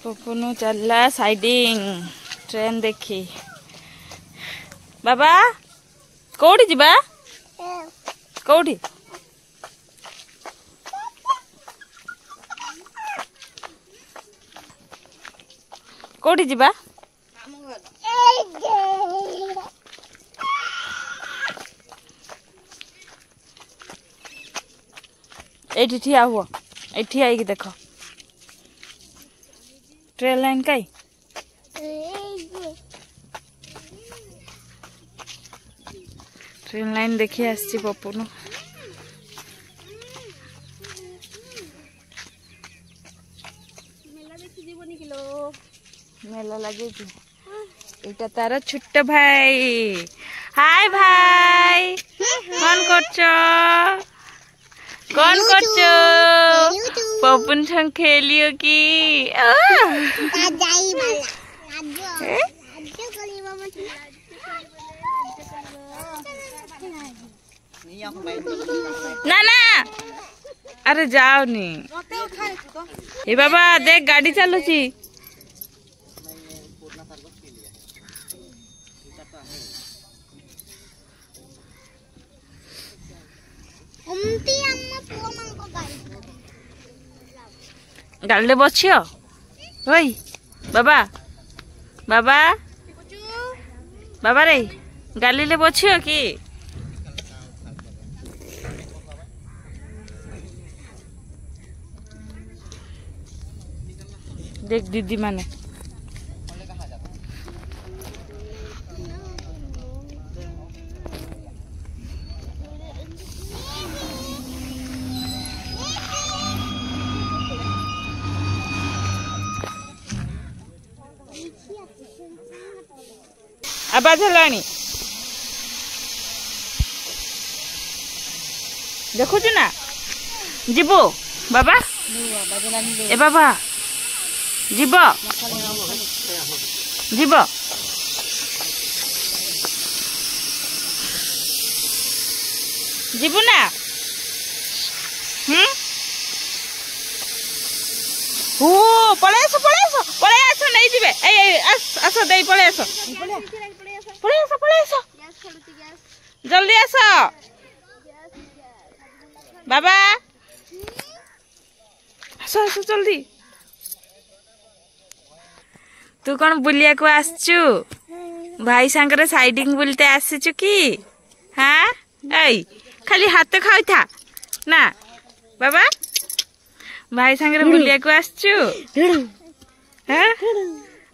पपुनु चलला siding train देखी बाबा कौटी जीवा कौटी कौटी जीवा एठी ठिया हुआ एठी आई देख ट्रेन लाइन कई ट्रेन लाइन देखी आसी पपुनु मेला लगे एटा तार छोट भाई हाय भाई कौन करचो पपुन संग खेलियो की ना ना अरे जाओ नी ए बाबा देख गाड़ी चलुची गाड़ी ले बसियो ओई बाबा बाबा बाबा रे गाड़ी ले बसियो की देख दीदी माने आवाज हलानी देखु ना जीवो बाबा ए बाबा जीव जीव जीवु ना हो पळे आसो नहीं जिबे ए आसो देई पळे आसो जल्दी आसो बाबा आसो आसो जल्दी तू कौन बुलिया को आसचु भाई सांगरे साइडिंग बुलते आसीचु की हाँ ऐ खाली हाथ खाई था ना बाबा भाई सांगरे बुलिया को आसचु हाँ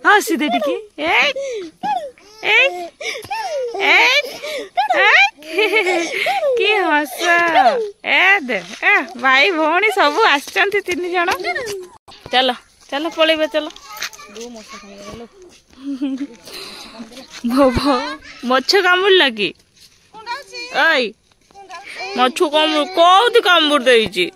हाँ सीधे टिके कि हस भाई भौणी सब आसचंती तीन जण चलो चलो पळेबे चलो मछ कामुड़ लगी मछ कामुड़ कौन कामुड़ देइची